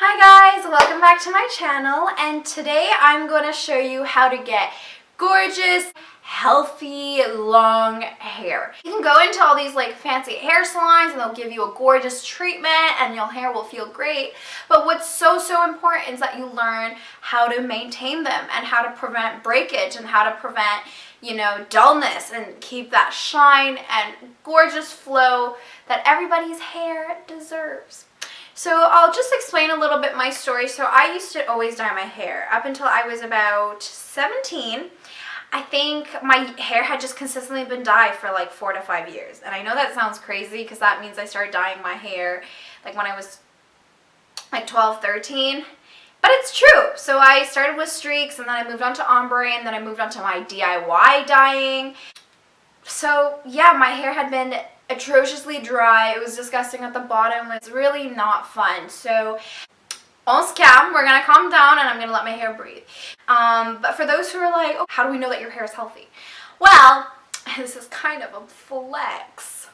Hi guys, welcome back to my channel, and today I'm going to show you how to get gorgeous, healthy, long hair. You can go into all these like fancy hair salons and they'll give you a gorgeous treatment and your hair will feel great, but what's so important is that you learn how to maintain them and how to prevent breakage and how to prevent, dullness and keep that shine and gorgeous flow that everybody's hair deserves. So I'll just explain a little bit my story. So I used to always dye my hair up until I was about 17. I think my hair had just consistently been dyed for like 4 to 5 years. And I know that sounds crazy because that means I started dyeing my hair like when I was like 12, 13. But it's true. So I started with streaks and then I moved on to ombre and then I moved on to my DIY dyeing. So yeah, my hair had been atrociously dry. It was disgusting at the bottom. It's really not fun. So on scam, we're gonna calm down and I'm gonna let my hair breathe. But for those who are like, oh, how do we know that your hair is healthy? Well, this is kind of a flex.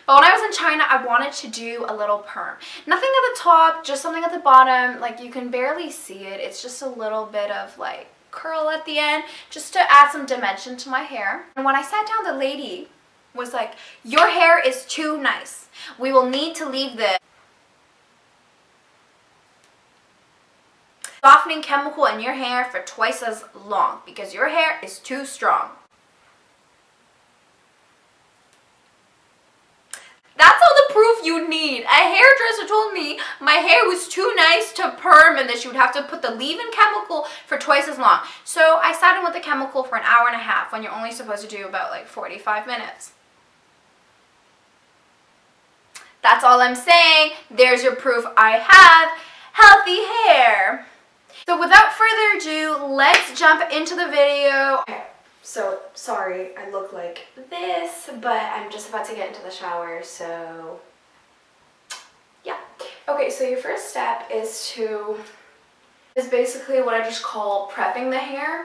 But when I was in China, I wanted to do a little perm. Nothing at the top, just something at the bottom. Like you can barely see it. It's just a little bit of like curl at the end just to add some dimension to my hair. And when I sat down, the lady was like, your hair is too nice. We will need to leave the softening chemical in your hair for twice as long because your hair is too strong. That's all the proof you need. A hairdresser told me my hair was too nice to perm and that she would have to put the leave-in chemical for twice as long. So I sat in with the chemical for an hour and a half when you're only supposed to do about like 45 minutes. That's all I'm saying. There's your proof I have healthy hair. So without further ado, let's jump into the video. Okay, so sorry I look like this, but I'm just about to get into the shower, so yeah. Okay, so your first step is basically what I just call prepping the hair.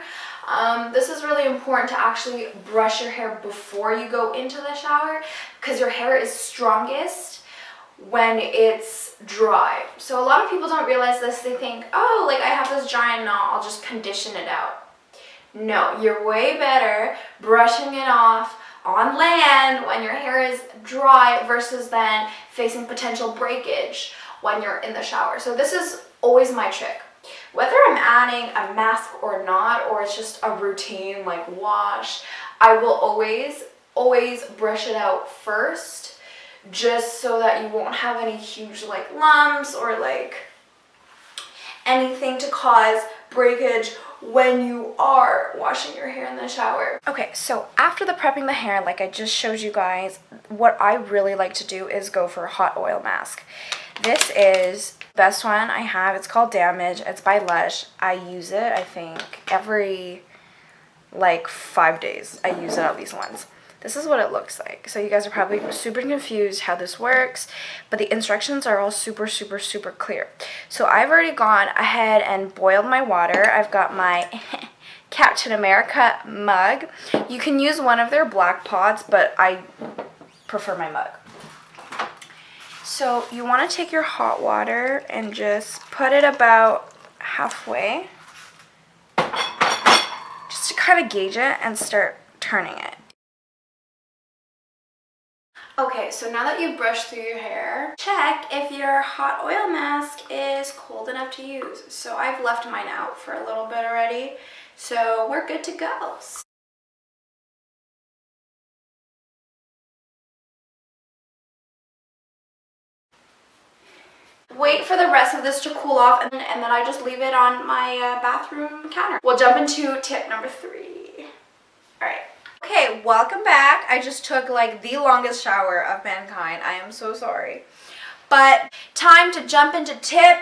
This is really important to actually brush your hair before you go into the shower because your hair is strongest when it's dry. So a lot of people don't realize this. They think, oh, like I have this giant knot, I'll just condition it out. No, you're way better brushing it off on land when your hair is dry versus then facing potential breakage when you're in the shower. So this is always my trick. Whether I'm adding a mask or not, or it's just a routine like wash, I will always brush it out first, just so that you won't have any huge like lumps or like anything to cause breakage when you are washing your hair in the shower. Okay, so after the prepping the hair, like I just showed you guys, what I really like to do is go for a hot oil mask. This is the best one I have. It's called Damage. It's by Lush. I use it, I think, every like 5 days. I use it at least once. This is what it looks like. So you guys are probably super confused how this works, but the instructions are all super clear. So I've already gone ahead and boiled my water. I've got my Captain America mug. You can use one of their black pots, but I prefer my mug. So you want to take your hot water and just put it about halfway, just to kind of gauge it and start turning it. Okay, so now that you've brushed through your hair, check if your hot oil mask is cold enough to use. So I've left mine out for a little bit already, so we're good to go. Wait for the rest of this to cool off, and then I just leave it on my bathroom counter. We'll jump into tip number 3. All right. Okay, welcome back. I just took like the longest shower of mankind. I am so sorry. But time to jump into tip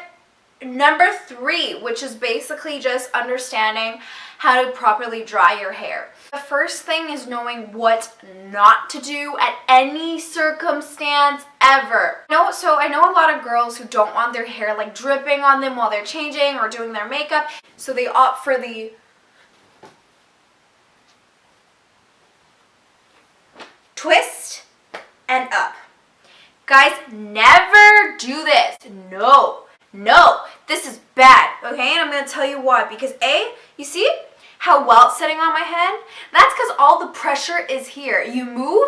number 3, which is basically just understanding how to properly dry your hair. The first thing is knowing what not to do at any circumstance ever. So I know a lot of girls who don't want their hair like dripping on them while they're changing or doing their makeup, so they opt for the twist and up. Guys, never do this. No. This tell you why. Because you see how well it's sitting on my head? That's because all the pressure is here. You move,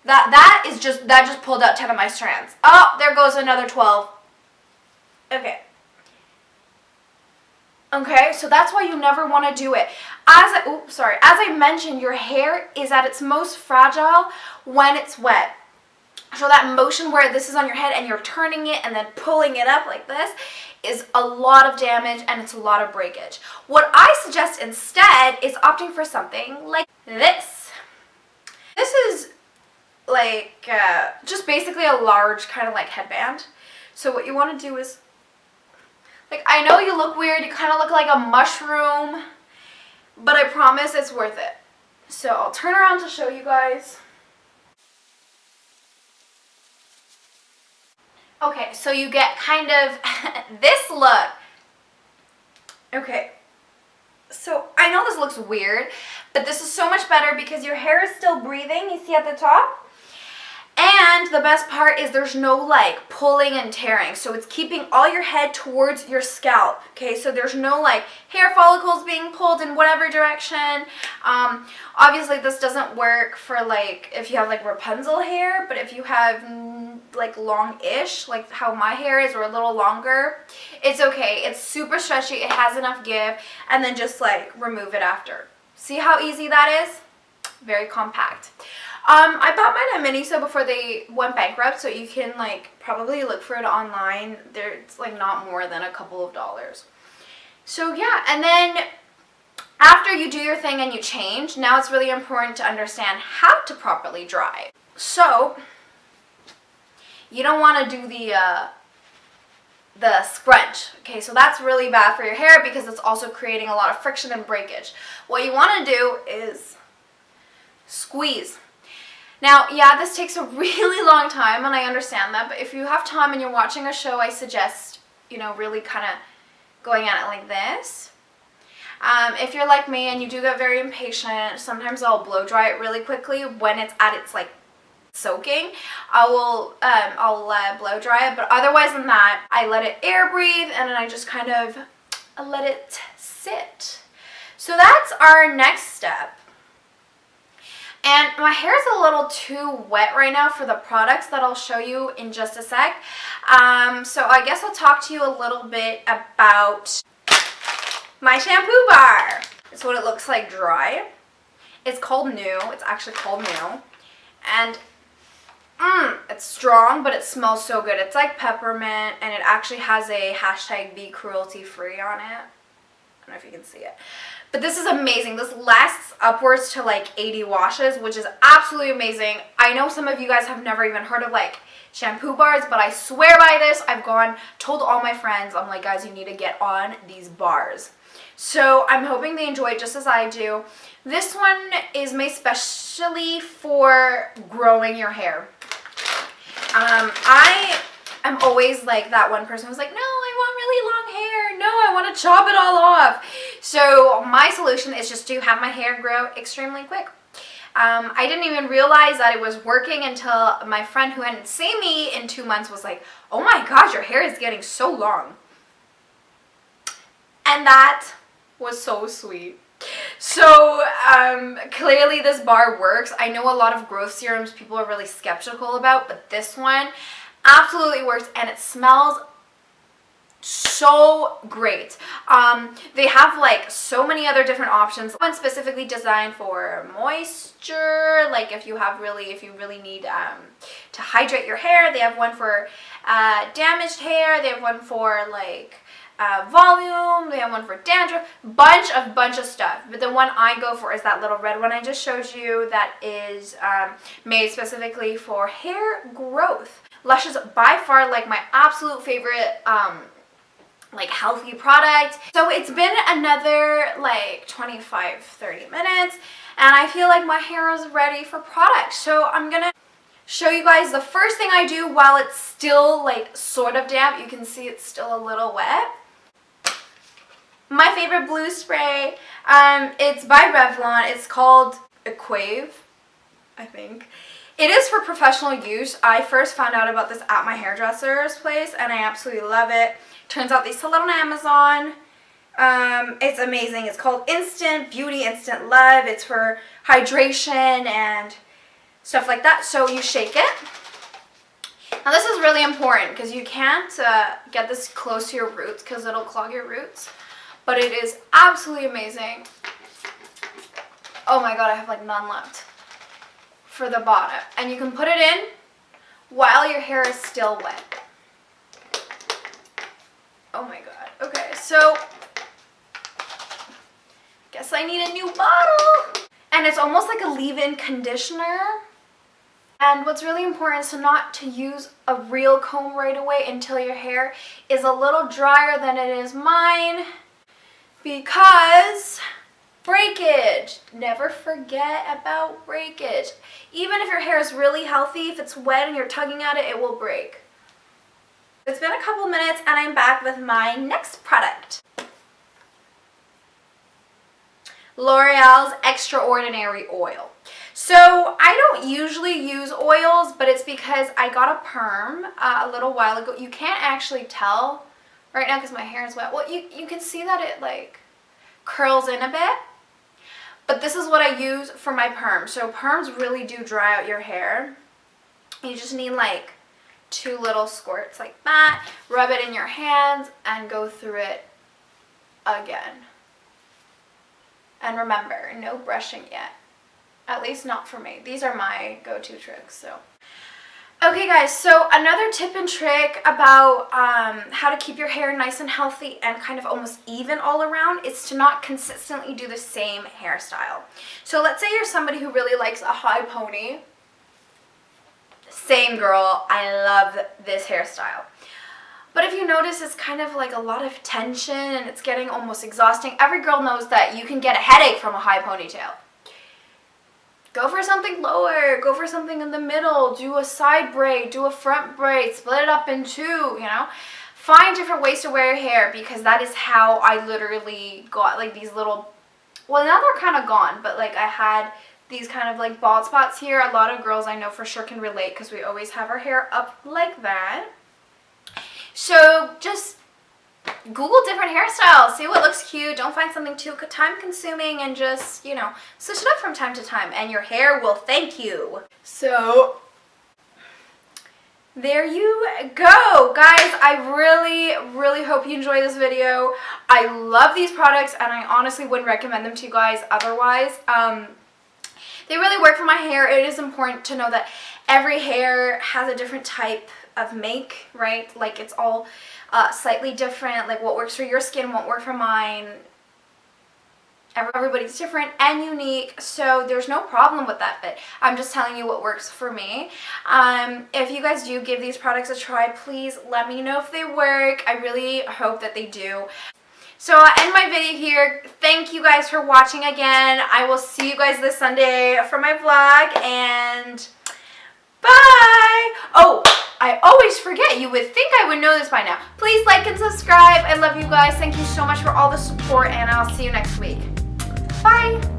that just pulled out 10 of my strands. Oh, there goes another 12. Okay. Okay, so that's why you never want to do it. As I mentioned, your hair is at its most fragile when it's wet. So that motion where this is on your head and you're turning it and then pulling it up like this is a lot of damage and it's a lot of breakage. What I suggest instead is opting for something like this. This is like just basically a large kind of like headband. So what you want to do is, like, I know you look weird, you kind of look like a mushroom, but I promise it's worth it. So I'll turn around to show you guys. Okay, so you get kind of this look. Okay, so I know this looks weird, but this is so much better because your hair is still breathing, you see at the top? And the best part is there's no like pulling and tearing. So it's keeping all your head towards your scalp. Okay, so there's no like hair follicles being pulled in whatever direction. Obviously this doesn't work for like if you have like Rapunzel hair, but if you have like long-ish, like how my hair is, or a little longer, it's okay. It's super stretchy, it has enough give, and then just like remove it after. See how easy that is? Very compact. I bought mine at Miniso before they went bankrupt, so you can like probably look for it online. It's like not more than a couple of dollars. So yeah, and then after you do your thing and you change, now it's really important to understand how to properly dry. So you don't want to do the scrunch. Okay, so that's really bad for your hair because it's also creating a lot of friction and breakage. What you want to do is squeeze. Now, yeah, this takes a really long time, and I understand that, but if you have time and you're watching a show, I suggest, you know, really kind of going at it like this. If you're like me and you do get very impatient, sometimes I'll blow dry it really quickly when it's at its like soaking. I'll blow dry it, but otherwise than that, I let it air breathe and then I just kind of let it sit. So that's our next step. And my hair is a little too wet right now for the products that I'll show you in just a sec. So I guess I'll talk to you a little bit about my shampoo bar. It's what it looks like dry. It's called New. It's actually called New. And it's strong, but it smells so good. It's like peppermint, and it actually has a hashtag be cruelty free on it. I don't know if you can see it. But this is amazing. This lasts upwards to like 80 washes, which is absolutely amazing. I know some of you guys have never even heard of like shampoo bars, but I swear by this. I've told all my friends, I'm like, guys, you need to get on these bars. So I'm hoping they enjoy it just as I do. This one is made specially for growing your hair. I am always like that one person who's like, no, I want really long hair. No, I want to chop it all off. So my solution is just to have my hair grow extremely quick. I didn't even realize that it was working until my friend who hadn't seen me in 2 months was like, oh my gosh, your hair is getting so long. And that was so sweet. So clearly this bar works. I know a lot of growth serums people are really skeptical about, but this one absolutely works, and it smells so great. They have like so many other different options. One specifically designed for moisture, like if you really need to hydrate your hair. They have one for damaged hair. They have one for like volume. They have one for dandruff. Bunch of stuff. But the one I go for is that little red one I just showed you that is made specifically for hair growth. Lush is by far like my absolute favorite like healthy product. So it's been another like 25-30 minutes and I feel like my hair is ready for product. So I'm gonna show you guys the first thing I do while it's still like sort of damp. You can see it's still a little wet. My favorite blue spray, it's by Revlon. It's called Equave, I think. It is for professional use. I first found out about this at my hairdresser's place and I absolutely love it. Turns out they sell it on Amazon. It's amazing. It's called Instant Beauty, Instant Love. It's for hydration and stuff like that. So you shake it. Now this is really important because you can't get this close to your roots because it'll clog your roots. But it is absolutely amazing. Oh my god, I have like none left for the bottom. And you can put it in while your hair is still wet. Oh my god. Okay, so guess I need a new bottle. And it's almost like a leave-in conditioner. And what's really important is not to use a real comb right away until your hair is a little drier than it is mine. Because breakage. Never forget about breakage. Even if your hair is really healthy, if it's wet and you're tugging at it, it will break. It's been a couple minutes and I'm back with my next product. L'Oreal's Extraordinary Oil. So I don't usually use oils, but it's because I got a perm a little while ago. You can't actually tell right now because my hair is wet. Well, you can see that it like curls in a bit. But this is what I use for my perm. So perms really do dry out your hair. You just need like 2 little squirts like that. Rub it in your hands and go through it again. And remember, no brushing yet. At least not for me. These are my go-to tricks, so. Okay guys, so another tip and trick about how to keep your hair nice and healthy and kind of almost even all around is to not consistently do the same hairstyle. So let's say you're somebody who really likes a high pony. Same girl, I love this hairstyle. But if you notice, it's kind of like a lot of tension and it's getting almost exhausting. Every girl knows that you can get a headache from a high ponytail. Go for something lower, go for something in the middle, do a side braid, do a front braid, split it up in 2, you know. Find different ways to wear your hair because that is how I literally got like these little, well now they're kind of gone, but like I had these kind of like bald spots here. A lot of girls I know for sure can relate because we always have our hair up like that. So just Google different hairstyles, see what looks cute, don't find something too time consuming and just, you know, switch it up from time to time and your hair will thank you. So there you go. Guys, I really hope you enjoy this video. I love these products and I honestly wouldn't recommend them to you guys otherwise. They really work for my hair. It is important to know that every hair has a different type of make, right? Like it's all slightly different. Like what works for your skin won't work for mine. Everybody's different and unique, so there's no problem with that, but I'm just telling you what works for me. If you guys do give these products a try, please let me know if they work. I really hope that they do. So I'll end my video here. Thank you guys for watching again. I will see you guys this Sunday for my vlog, and bye! Oh, I always forget. You would think I would know this by now. Please like and subscribe. I love you guys. Thank you so much for all the support, and I'll see you next week. Bye!